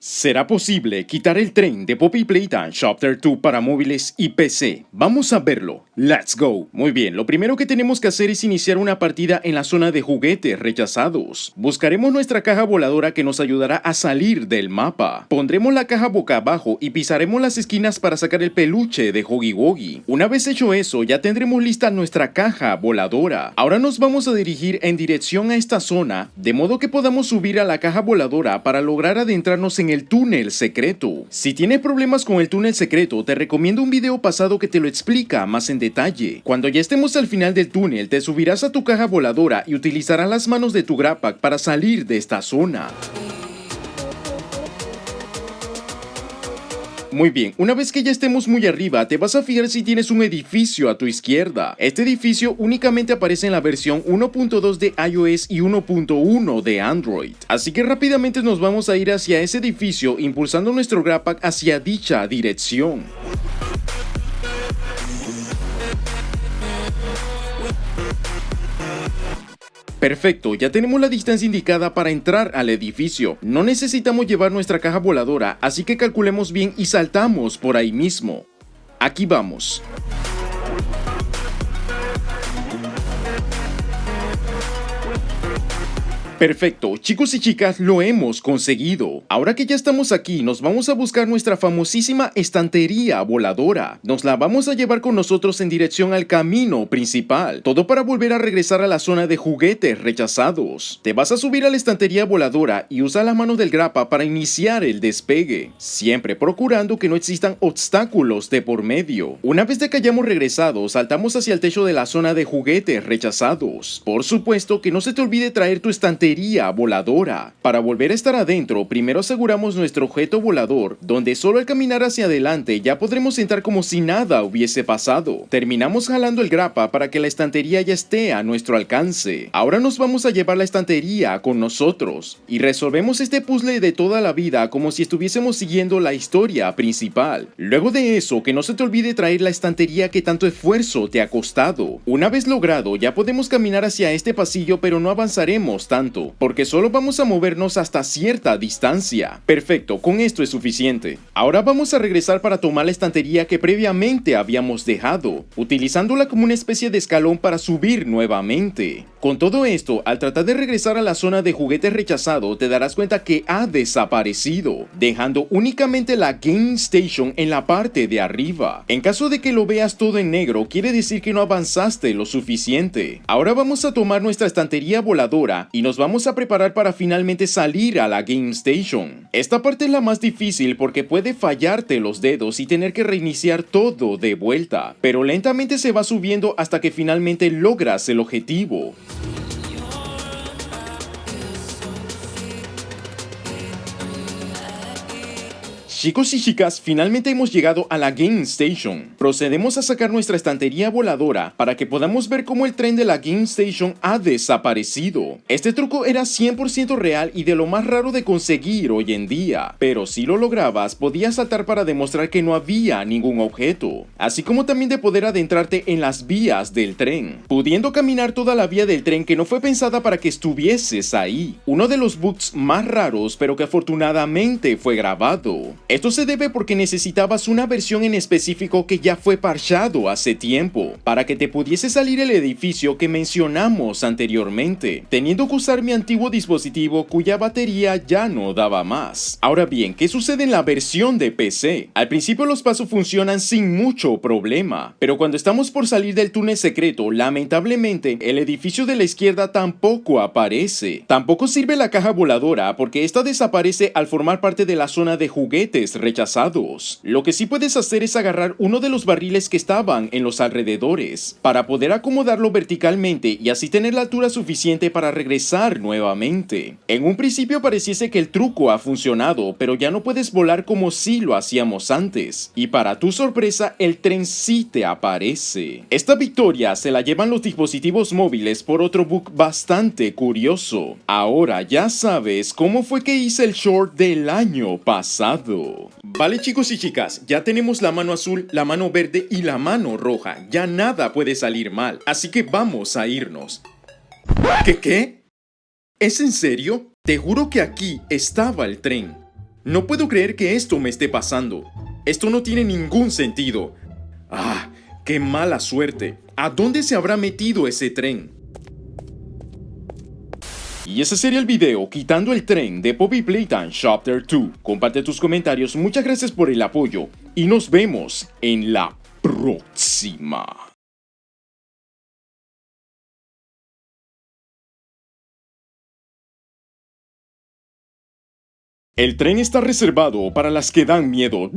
¿Será posible quitar el tren de Poppy Playtime Chapter 2 para móviles y PC? Vamos a verlo. ¡Let's go! Muy bien, lo primero que tenemos que hacer es iniciar una partida en la zona de juguetes rechazados. Buscaremos nuestra caja voladora que nos ayudará a salir del mapa. Pondremos la caja boca abajo y pisaremos las esquinas para sacar el peluche de Huggy Wuggy. Una vez hecho eso, ya tendremos lista nuestra caja voladora. Ahora nos vamos a dirigir en dirección a esta zona, de modo que podamos subir a la caja voladora para lograr adentrarnos en el túnel secreto. Si tienes problemas con el túnel secreto, te recomiendo un video pasado que te lo explica más en detalle. Cuando ya estemos al final del túnel, te subirás a tu caja voladora y utilizarás las manos de tu Grabpack para salir de esta zona. Muy bien, una vez que ya estemos muy arriba, te vas a fijar si tienes un edificio a tu izquierda. Este edificio únicamente aparece en la versión 1.2 de iOS y 1.1 de Android. Así que rápidamente nos vamos a ir hacia ese edificio, impulsando nuestro Grabpack hacia dicha dirección. Perfecto, ya tenemos la distancia indicada para entrar al edificio. No necesitamos llevar nuestra caja voladora, así que calculemos bien y saltamos por ahí mismo. Aquí vamos. Perfecto, chicos y chicas, lo hemos conseguido. Ahora que ya estamos aquí, nos vamos a buscar nuestra famosísima estantería voladora. Nos la vamos a llevar con nosotros en dirección al camino principal. Todo para volver a regresar a la zona de juguetes rechazados. Te vas a subir a la estantería voladora y usa la mano del grapa para iniciar el despegue. Siempre procurando que no existan obstáculos de por medio. Una vez de que hayamos regresado, saltamos hacia el techo de la zona de juguetes rechazados. Por supuesto que no se te olvide traer tu estantería voladora. Para volver a estar adentro, primero aseguramos nuestro objeto volador, donde solo al caminar hacia adelante ya podremos entrar como si nada hubiese pasado. Terminamos jalando el grapa para que la estantería ya esté a nuestro alcance. Ahora nos vamos a llevar la estantería con nosotros y resolvemos este puzzle de toda la vida como si estuviésemos siguiendo la historia principal. Luego de eso, que no se te olvide traer la estantería que tanto esfuerzo te ha costado. Una vez logrado, ya podemos caminar hacia este pasillo, pero no avanzaremos tanto, porque solo vamos a movernos hasta cierta distancia. Perfecto, con esto es suficiente. Ahora vamos a regresar para tomar la estantería que previamente habíamos dejado, utilizándola como una especie de escalón para subir nuevamente. Con todo esto, al tratar de regresar a la zona de juguetes rechazado, te darás cuenta que ha desaparecido, dejando únicamente la Game Station en la parte de arriba. En caso de que lo veas todo en negro, quiere decir que no avanzaste lo suficiente. Ahora vamos a tomar nuestra estantería voladora y nos vamos a preparar para finalmente salir a la Game Station. Esta parte es la más difícil porque puede fallarte los dedos y tener que reiniciar todo de vuelta, pero lentamente se va subiendo hasta que finalmente logras el objetivo. Chicos y chicas, finalmente hemos llegado a la Game Station. Procedemos a sacar nuestra estantería voladora para que podamos ver cómo el tren de la Game Station ha desaparecido. Este truco era 100% real y de lo más raro de conseguir hoy en día, pero si lo lograbas, podías saltar para demostrar que no había ningún objeto, así como también de poder adentrarte en las vías del tren, pudiendo caminar toda la vía del tren que no fue pensada para que estuvieses ahí. Uno de los bugs más raros, pero que afortunadamente fue grabado. Esto se debe porque necesitabas una versión en específico que ya fue parchado hace tiempo, para que te pudiese salir el edificio que mencionamos anteriormente, teniendo que usar mi antiguo dispositivo cuya batería ya no daba más. Ahora bien, ¿qué sucede en la versión de PC? Al principio los pasos funcionan sin mucho problema, pero cuando estamos por salir del túnel secreto, lamentablemente el edificio de la izquierda tampoco aparece. Tampoco sirve la caja voladora porque esta desaparece al formar parte de la zona de juguetes rechazados. Lo que sí puedes hacer es agarrar uno de los barriles que estaban en los alrededores para poder acomodarlo verticalmente y así tener la altura suficiente para regresar nuevamente. En un principio pareciese que el truco ha funcionado, pero ya no puedes volar como si lo hacíamos antes. Y para tu sorpresa, el tren sí te aparece. Esta victoria se la llevan los dispositivos móviles por otro bug bastante curioso. Ahora ya sabes cómo fue que hice el short del año pasado. Vale, chicos y chicas, ya tenemos la mano azul, la mano verde y la mano roja. Ya nada puede salir mal, así que vamos a irnos. ¿Qué? ¿Es en serio? Te juro que aquí estaba el tren. No puedo creer que esto me esté pasando. Esto no tiene ningún sentido. ¡Ah! ¡Qué mala suerte! ¿A dónde se habrá metido ese tren? Y ese sería el video quitando el tren de Poppy Playtime Chapter 2. Comparte tus comentarios, muchas gracias por el apoyo y nos vemos en la próxima. El tren está reservado para las que dan miedo.